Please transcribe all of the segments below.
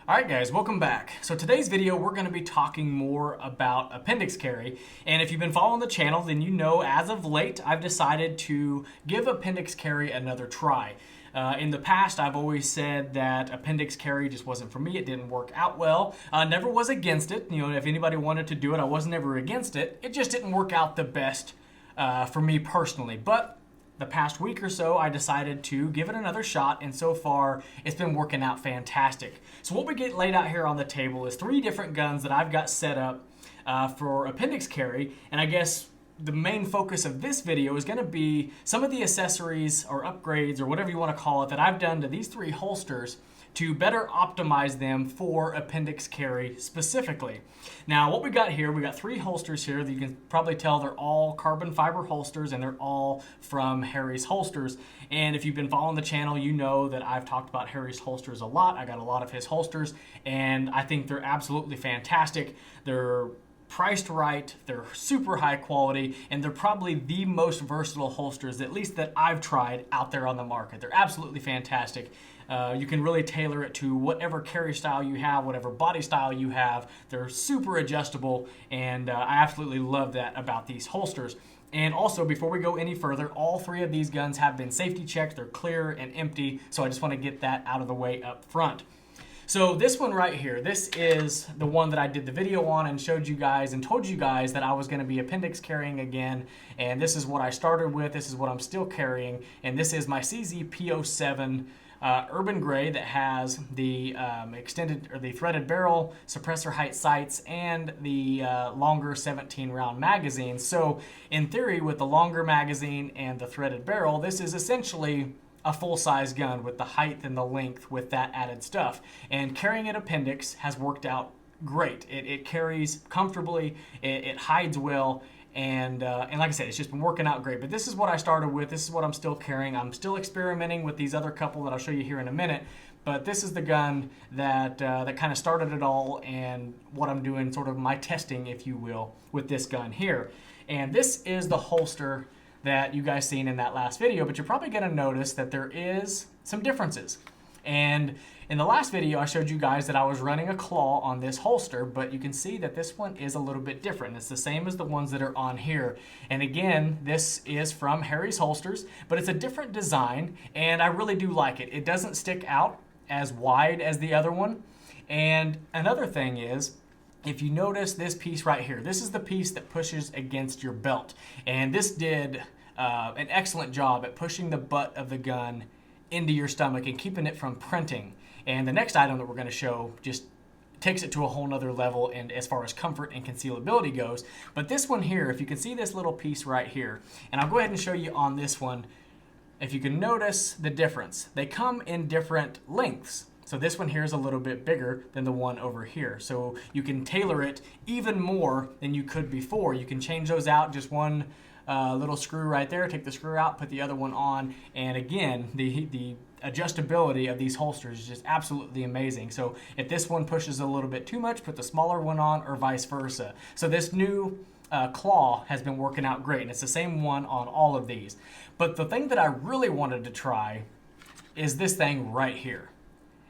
Alright guys, welcome back. So today's video we're going to be talking more about appendix carry, and if you've been following the channel then you know as of late I've decided to give appendix carry another try. In the past I've always said that appendix carry just wasn't for me, it didn't work out well. Never was against it, you know, if anybody wanted to do it I wasn't ever against it, it just didn't work out the best for me personally. But the past week or so, I decided to give it another shot, and so far, it's been working out fantastic. So what we get laid out here on the table is 3 different guns that I've got set up for appendix carry, and I guess the main focus of this video is going to be some of the accessories or upgrades or whatever you want to call it that I've done to these 3 holsters to better optimize them for appendix carry specifically. Now what we got here, we got 3 holsters here that you can probably tell they're all carbon fiber holsters and they're all from Harry's Holsters. And if you've been following the channel, you know that I've talked about Harry's Holsters a lot. I got a lot of his holsters and I think they're absolutely fantastic. They're priced right, they're super high quality, and they're probably the most versatile holsters, at least that I've tried out there on the market. They're absolutely fantastic. You can really tailor it to whatever carry style you have, whatever body style you have. They're super adjustable, and I absolutely love that about these holsters. And also, before we go any further, all 3 of these guns have been safety checked. They're clear and empty, so I just want to get that out of the way up front. So this one right here, this is the one that I did the video on and showed you guys and told you guys that I was going to be appendix carrying again, and this is what I started with, this is what I'm still carrying, and this is my CZ-P07 Urban Gray that has the extended or the threaded barrel, suppressor height sights, and the longer 17 round magazine. So in theory, with the longer magazine and the threaded barrel, this is essentially a full-size gun with the height and the length with that added stuff. And carrying an appendix has worked out great. It carries comfortably, it hides well, and like I said, it's just been working out great. But this is what I started with, this is what I'm still carrying. I'm still experimenting with these other couple that I'll show you here in a minute, but this is the gun that kind of started it all and what I'm doing, sort of my testing, if you will, with this gun here. And this is the holster that you guys seen in that last video, but you're probably going to notice that there is some differences. And in the last video I showed you guys that I was running a claw on this holster, but you can see that this one is a little bit different. It's the same as the ones that are on here. And again, this is from Harry's Holsters, but it's a different design and I really do like it. It doesn't stick out as wide as the other one. And another thing is, if you notice this piece right here, this is the piece that pushes against your belt. And this did an excellent job at pushing the butt of the gun into your stomach and keeping it from printing. And the next item that we're going to show just takes it to a whole nother level and as far as comfort and concealability goes. But this one here, if you can see this little piece right here, and I'll go ahead and show you on this one, if you can notice the difference. They come in different lengths. So this one here is a little bit bigger than the one over here. So you can tailor it even more than you could before. You can change those out, just one little screw right there, take the screw out, put the other one on, and again, the adjustability of these holsters is just absolutely amazing. So if this one pushes a little bit too much, put the smaller one on, or vice versa. So this new claw has been working out great, and it's the same one on all of these. But the thing that I really wanted to try is this thing right here.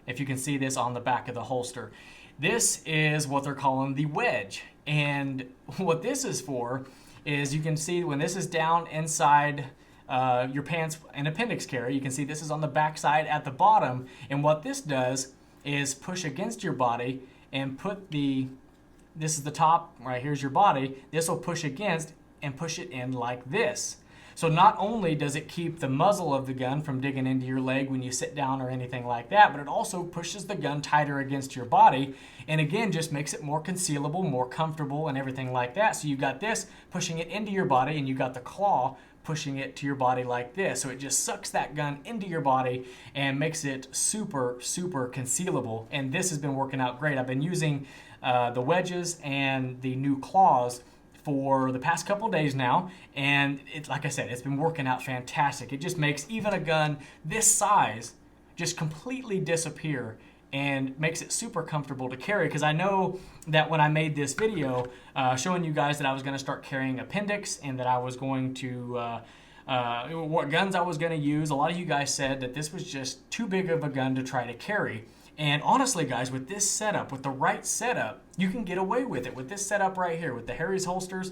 If you can see this on the back of the holster. This is what they're calling the Wedge. And what this is for is, you can see when this is down inside your pants and appendix carry, you can see this is on the back side at the bottom. And what this does is push against your body and put this is the top, right here's your body, this will push against and push it in like this. So not only does it keep the muzzle of the gun from digging into your leg when you sit down or anything like that, but it also pushes the gun tighter against your body, and again just makes it more concealable, more comfortable, and everything like that. So you've got this pushing it into your body, and you've got the claw pushing it to your body like this. So it just sucks that gun into your body and makes it super, super concealable. And this has been working out great. I've been using the wedges and the new claws for the past couple days now, and like I said, it's been working out fantastic. It just makes even a gun this size just completely disappear and makes it super comfortable to carry, because I know that when I made this video showing you guys that I was going to start carrying appendix and that I was going to what guns I was going to use, a lot of you guys said that this was just too big of a gun to try to carry. And honestly, guys, with this setup, with the right setup, you can get away with it. With this setup right here, with the Harry's holsters,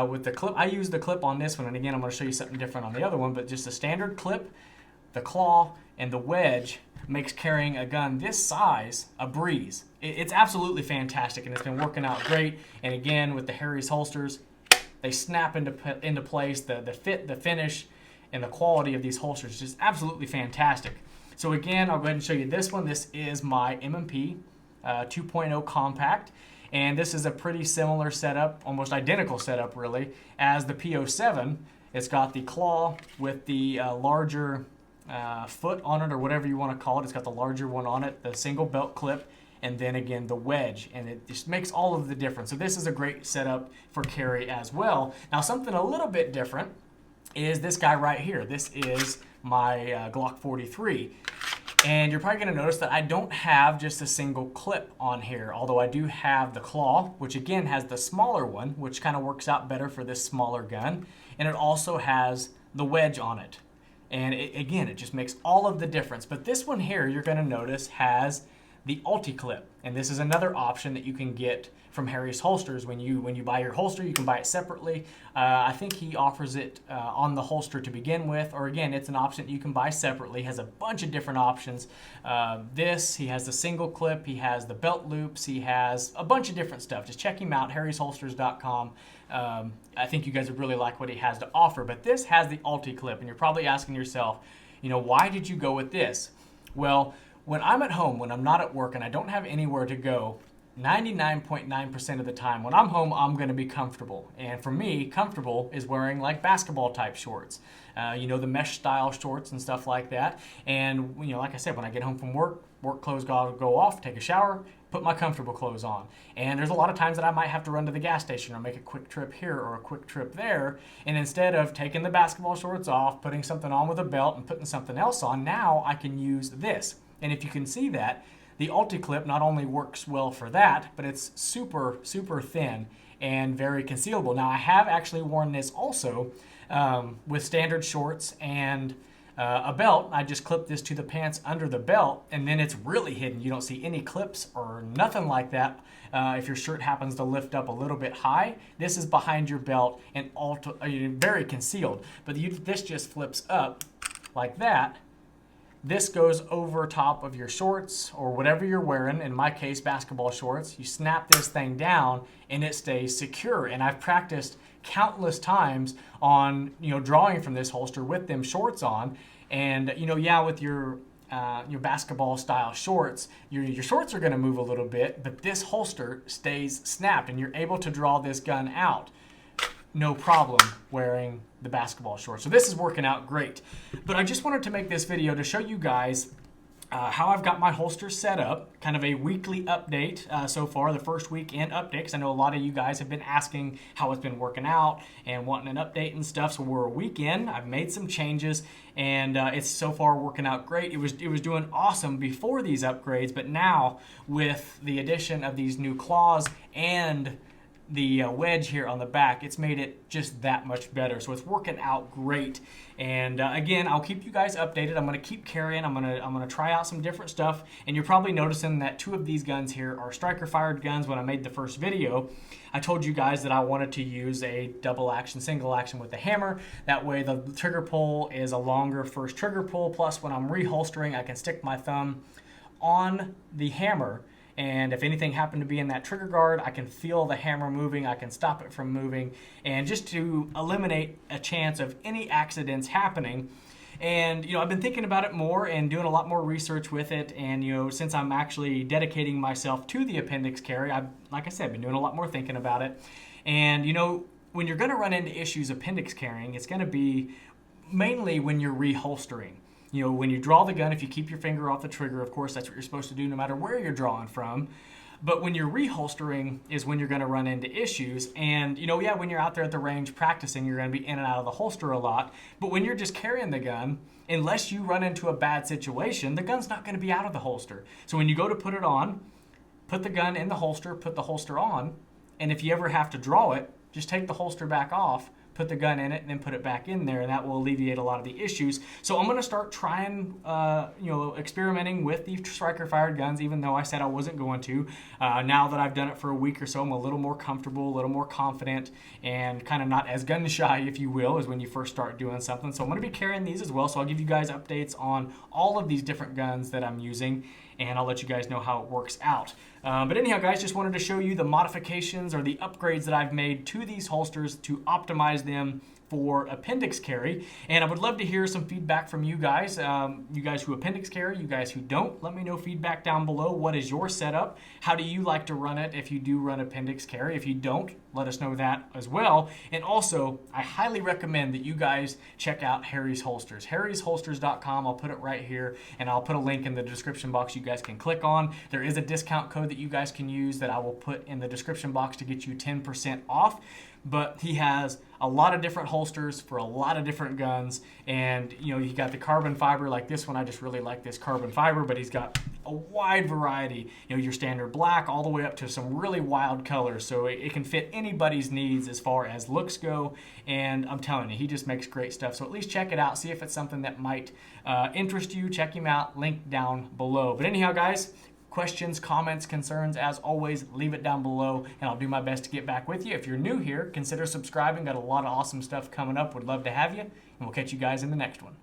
with the clip, I use the clip on this one, and again, I'm going to show you something different on the other one, but just a standard clip, the claw, and the wedge makes carrying a gun this size a breeze. It's absolutely fantastic, and it's been working out great. And again, with the Harry's holsters, they snap into place. The fit, the finish, and the quality of these holsters is just absolutely fantastic. So again, I'll go ahead and show you this one. This is my M&P 2.0 compact, and this is a pretty similar setup, almost identical setup really, as the P07. It's got the claw with the larger foot on it, or whatever you want to call it. It's got the larger one on it, the single belt clip, and then again the wedge, and it just makes all of the difference. So this is a great setup for carry as well. Now, something a little bit different is this guy right here. This is my Glock 43. And you're probably going to notice that I don't have just a single clip on here, although I do have the claw, which again has the smaller one, which kind of works out better for this smaller gun. And it also has the wedge on it. And again, it just makes all of the difference. But this one here, you're going to notice, has the Altie Clip. And this is another option that you can get from Harry's Holsters. When you buy your holster, you can buy it separately. I think he offers it on the holster to begin with, or again, it's an option that you can buy separately. Has a bunch of different options. He has the single clip, he has the belt loops, he has a bunch of different stuff. Just check him out, harrysholsters.com. I think you guys would really like what he has to offer. But this has the Altie Clip, and you're probably asking yourself, why did you go with this? Well, when I'm at home, when I'm not at work, and I don't have anywhere to go, 99.9% of the time when I'm home, I'm going to be comfortable. And for me, comfortable is wearing like basketball type shorts, the mesh style shorts and stuff like that. And like I said, when I get home from work clothes go off, take a shower, put my comfortable clothes on. And there's a lot of times that I might have to run to the gas station or make a quick trip here or a quick trip there. And instead of taking the basketball shorts off, putting something on with a belt and putting something else on, now I can use this. And if you can see that, the Altie Clip not only works well for that, but it's super, super thin and very concealable. Now, I have actually worn this also with standard shorts and a belt. I just clip this to the pants under the belt, and then it's really hidden. You don't see any clips or nothing like that. If your shirt happens to lift up a little bit high, this is behind your belt and very concealed. But this just flips up like that. This goes over top of your shorts or whatever you're wearing, in my case, basketball shorts. You snap this thing down and it stays secure. And I've practiced countless times on, drawing from this holster with them shorts on. And, with your basketball style shorts, your shorts are going to move a little bit, but this holster stays snapped and you're able to draw this gun out. No problem wearing the basketball shorts. So this is working out great. But I just wanted to make this video to show you guys how I've got my holster set up, kind of a weekly update so far, the first weekend update, because I know a lot of you guys have been asking how it's been working out and wanting an update and stuff. So we're a week in, I've made some changes, and it's so far working out great. It was doing awesome before these upgrades, but now with the addition of these new claws and the wedge here on the back, it's made it just that much better. So it's working out great. And again, I'll keep you guys updated. I'm going to keep carrying. I'm going to try out some different stuff. And you're probably noticing that two of these guns here are striker fired guns. When I made the first video, I told you guys that I wanted to use a double action, single action with the hammer. That way the trigger pull is a longer first trigger pull. Plus when I'm reholstering, I can stick my thumb on the hammer, and if anything happened to be in that trigger guard, I can feel the hammer moving, I can stop it from moving, and just to eliminate a chance of any accidents happening. And I've been thinking about it more and doing a lot more research with it, and since I'm actually dedicating myself to the appendix carry, I've, like I said, been doing a lot more thinking about it. And when you're going to run into issues appendix carrying, it's going to be mainly when you're reholstering. When you draw the gun, if you keep your finger off the trigger, of course, that's what you're supposed to do no matter where you're drawing from. But when you're reholstering is when you're going to run into issues. And, when you're out there at the range practicing, you're going to be in and out of the holster a lot. But when you're just carrying the gun, unless you run into a bad situation, the gun's not going to be out of the holster. So when you go to put it on, put the gun in the holster, put the holster on, and if you ever have to draw it, just take the holster back off, put the gun in it, and then put it back in there, and that will alleviate a lot of the issues. So I'm going to start trying, experimenting with the striker-fired guns, even though I said I wasn't going to. Now that I've done it for a week or so, I'm a little more comfortable, a little more confident, and kind of not as gun-shy, if you will, as when you first start doing something. So I'm going to be carrying these as well, so I'll give you guys updates on all of these different guns that I'm using, and I'll let you guys know how it works out. But anyhow, guys, just wanted to show you the modifications or the upgrades that I've made to these holsters to optimize them for appendix carry, and I would love to hear some feedback from you guys who appendix carry, you guys who don't. Let me know feedback down below. What is your setup? How do you like to run it if you do run appendix carry? If you don't, let us know that as well. And also, I highly recommend that you guys check out Harry's Holsters. harrysholsters.com. I'll put it right here, and I'll put a link in the description box you guys can click on. There is a discount code that you guys can use that I will put in the description box to get you 10% off. But he has a lot of different holsters for a lot of different guns, and you got the carbon fiber like this one. I just really like this carbon fiber, but he's got a wide variety, your standard black all the way up to some really wild colors, so it can fit anybody's needs as far as looks go. And I'm telling you, he just makes great stuff. So at least check it out, see if it's something that might interest you. Check him out, link down below. But anyhow, guys, questions, comments, concerns, as always, leave it down below, and I'll do my best to get back with you. If you're new here, consider subscribing. Got a lot of awesome stuff coming up. Would love to have you, and we'll catch you guys in the next one.